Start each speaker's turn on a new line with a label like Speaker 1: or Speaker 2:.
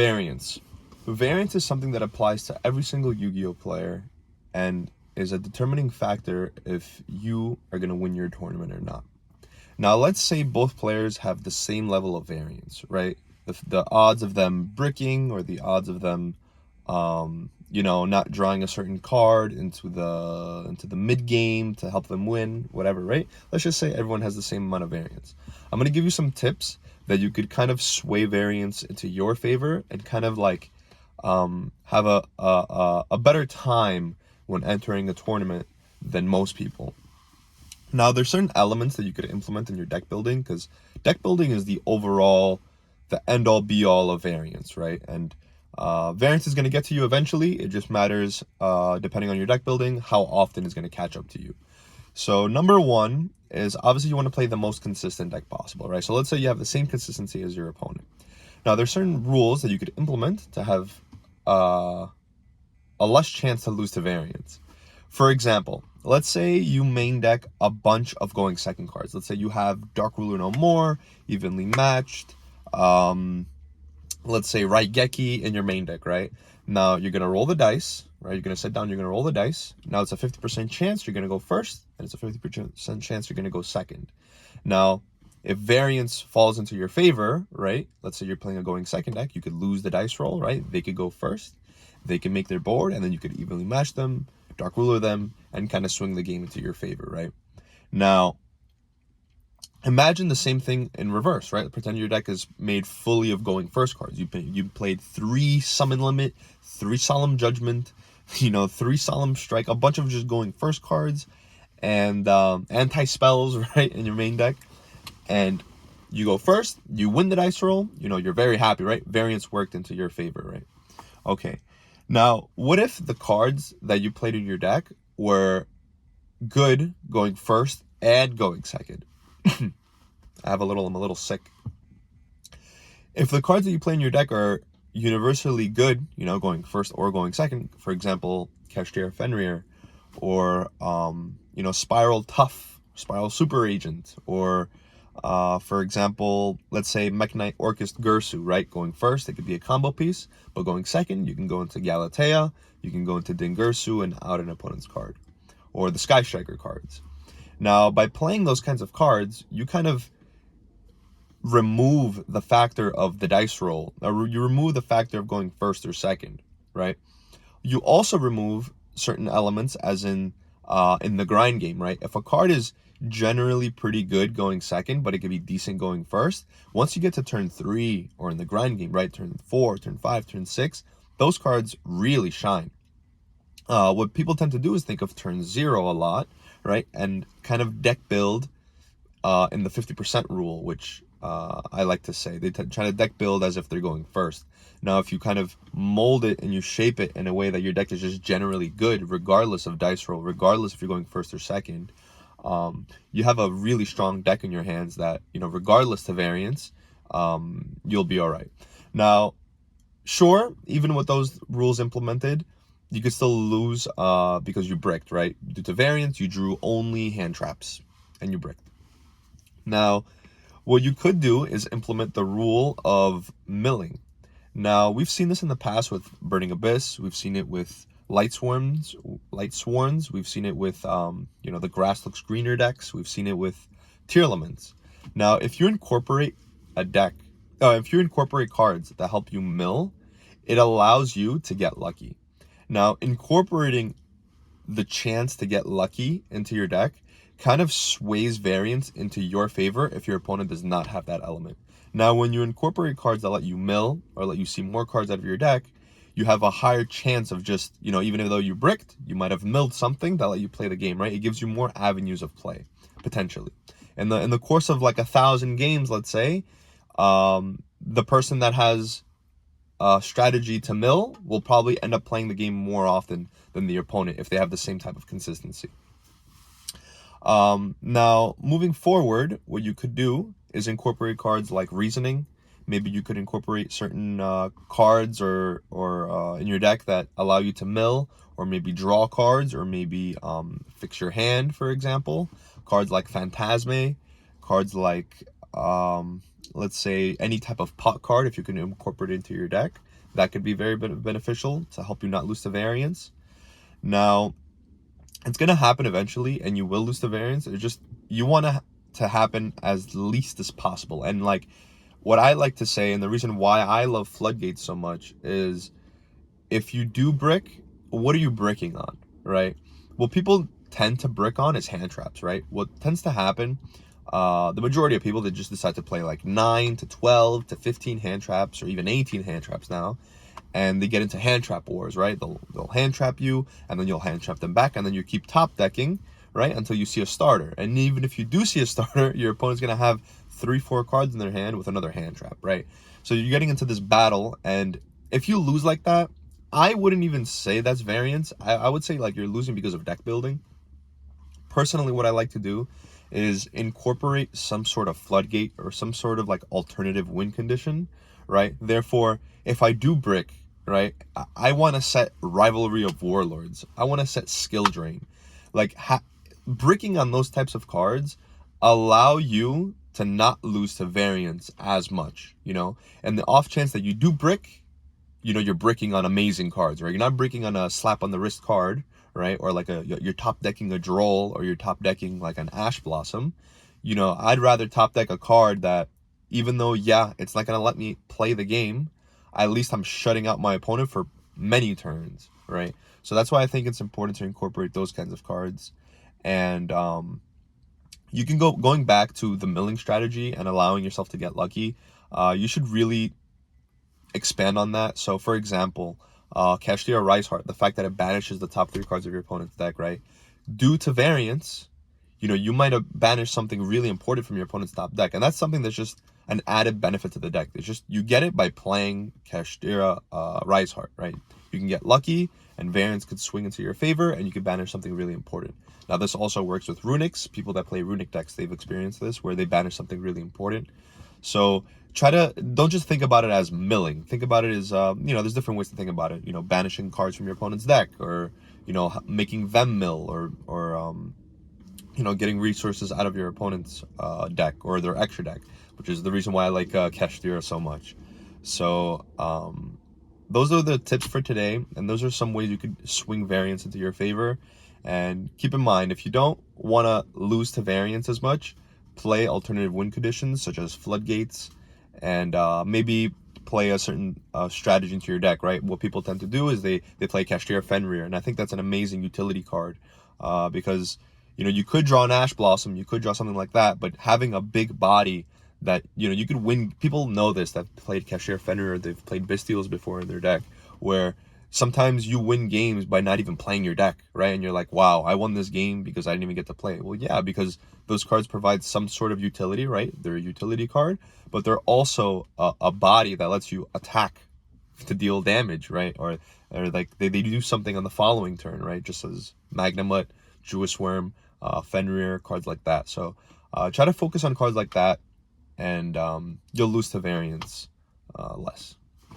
Speaker 1: Variance. Variance is something that applies to every single Yu-Gi-Oh player and is a determining factor if you are going to win your tournament or not. Now, let's say both players have the same level of variance, right? The odds of them bricking or the odds of them, not drawing a certain card into the mid game to help them win, whatever, right? Let's just say everyone has the same amount of variance. I'm going to give you some tips that you could kind of sway variance into your favor and kind of like have a better time when entering a tournament than most people. Now, there's certain elements that you could implement in your deck building, because deck building is the end-all, be-all of variance, right? And variance is going to get to you eventually. It just matters, depending on your deck building, how often it's going to catch up to you. So number one is, obviously, you want to play the most consistent deck possible, right? So let's say you have the same consistency as your opponent. Now, there's certain rules that you could implement to have a less chance to lose to variance. For example, let's say you main deck a bunch of going second cards. Let's say you have Dark Ruler No More, Evenly Matched, let's say Raigeki in your main deck, right? Now, you're going to roll the dice, right? You're going to sit down, you're going to roll the dice. Now, it's a 50% chance you're going to go first, and it's a 50% chance you're going to go second. Now, if variance falls into your favor, right? Let's say you're playing a going second deck, you could lose the dice roll, right? They could go first, they can make their board, and then you could evenly match them, Dark Ruler them, and kind of swing the game into your favor, right? Now, imagine the same thing in reverse, right? Pretend your deck is made fully of going first cards. You played 3 Summon Limit, 3 Solemn Judgment, 3 Solemn Strike, a bunch of just going first cards, and anti-spells, right, in your main deck. And you go first, you win the dice roll, you're very happy, right? Variance worked into your favor, right? Okay. Now, what if the cards that you played in your deck were good going first and going second? I'm a little sick. If the cards that you play in your deck are universally good, going first or going second, for example, Kashtira Fenrir, or Spiral Tough, Spiral Super Agent, or for example, let's say Mech Knight Orchest Gursu, right? Going first, it could be a combo piece, but going second, you can go into Galatea, you can go into Dingursu and out an opponent's card, or the Sky Striker cards. Now, by playing those kinds of cards, you kind of remove the factor of the dice roll. You remove the factor of going first or second, right? You also remove certain elements, as in the grind game, right? If a card is generally pretty good going second, but it could be decent going first, once you get to turn 3, or in the grind game, right, turn 4, turn 5, turn 6, those cards really shine. What people tend to do is think of turn 0 a lot, right, and kind of deck build in the 50% rule, which I like to say. They try to deck build as if they're going first. Now, if you kind of mold it and you shape it in a way that your deck is just generally good, regardless of dice roll, regardless if you're going first or second, you have a really strong deck in your hands that, regardless to variance, you'll be all right. Now, sure, even with those rules implemented, you could still lose because you bricked, right? Due to variance, you drew only hand traps and you bricked. Now, what you could do is implement the rule of milling. Now, we've seen this in the past with Burning Abyss. We've seen it with Light Swarms. We've seen it with, the Grass Looks Greener decks. We've seen it with Tearlaments. Now, if you incorporate cards that help you mill, it allows you to get lucky. Now, incorporating the chance to get lucky into your deck kind of sways variance into your favor if your opponent does not have that element. Now, when you incorporate cards that let you mill or let you see more cards out of your deck, you have a higher chance of just, even though you bricked, you might have milled something that let you play the game, right? It gives you more avenues of play, potentially. In the course of like 1,000 games, let's say, the person that has a strategy to mill will probably end up playing the game more often than the opponent if they have the same type of consistency. Now, moving forward, what you could do is incorporate cards like Reasoning. Maybe you could incorporate certain cards or in your deck that allow you to mill, or maybe draw cards, or maybe fix your hand, for example. Cards like Phantazmay, cards like let's say any type of pot card, if you can incorporate it into your deck, that could be very beneficial to help you not lose to variance. Now, it's going to happen eventually, and you will lose to variance. It's just, you want to happen as least as possible. And like, what I like to say, and the reason why I love Floodgates so much, is if you do brick, what are you bricking on, right? What people tend to brick on is hand traps, right? What tends to happen, the majority of people, they just decide to play like 9 to 12 to 15 hand traps, or even 18 hand traps now, and they get into hand trap wars, right? They'll hand trap you, and then you'll hand trap them back, and then you keep top decking, right, until you see a starter. And even if you do see a starter, your opponent's gonna have 3-4 cards in their hand with another hand trap, right? So you're getting into this battle, and if you lose like that, I wouldn't even say that's variance. I would say like you're losing because of deck building. Personally, what I like to do is incorporate some sort of floodgate or some sort of like alternative win condition, right? Therefore, if I do brick, right, I want to set rivalry of warlords. I want to set skill drain. Like bricking on those types of cards allow you to not lose to variance as much, you know? And the off chance that you do brick, you know, you're bricking on amazing cards, right? You're not bricking on a slap on the wrist card, right? Or like you're top decking a droll, or you're top decking like an ash blossom. You know, I'd rather top deck a card that, even though, yeah, it's not going to let me play the game, at least I'm shutting out my opponent for many turns, right? So that's why I think it's important to incorporate those kinds of cards. And you can going back to the milling strategy and allowing yourself to get lucky. You should really expand on that. So for example, Kashtira Rise Heart, the fact that it banishes the top 3 cards of your opponent's deck, right? Due to variance, you know, you might have banished something really important from your opponent's top deck, and that's something that's just an added benefit to the deck. It's just, you get it by playing Kashtira Rise Heart, right? You can get lucky, and variance could swing into your favor, and you could banish something really important. Now, this also works with runics. People that play runic decks, they've experienced this, where they banish something really important. So don't just think about it as milling. Think about it as, you know, there's different ways to think about it. You know, banishing cards from your opponent's deck, or, you know, making them mill, or you know, getting resources out of your opponent's deck or their extra deck, which is the reason why I like Kashtira so much. So those are the tips for today, and those are some ways you could swing variance into your favor. And keep in mind, if you don't want to lose to variance as much, play alternative win conditions such as floodgates, and maybe play a certain strategy into your deck, right? What people tend to do is they play Kashtira Fenrir, and I think that's an amazing utility card, because, you know, you could draw an Ash Blossom, you could draw something like that, but having a big body that, you know, you could win. People know this, that played Kashtira Fenrir, they've played Bystials before in their deck, where sometimes you win games by not even playing your deck, right? And you're like, wow, I won this game because I didn't even get to play. Well, yeah, because those cards provide some sort of utility, right? They're a utility card, but they're also a body that lets you attack to deal damage, right? Or like they do something on the following turn, right? Just as Magnamut, Jewish Worm, Fenrir, cards like that. So try to focus on cards like that, and you'll lose to variance less.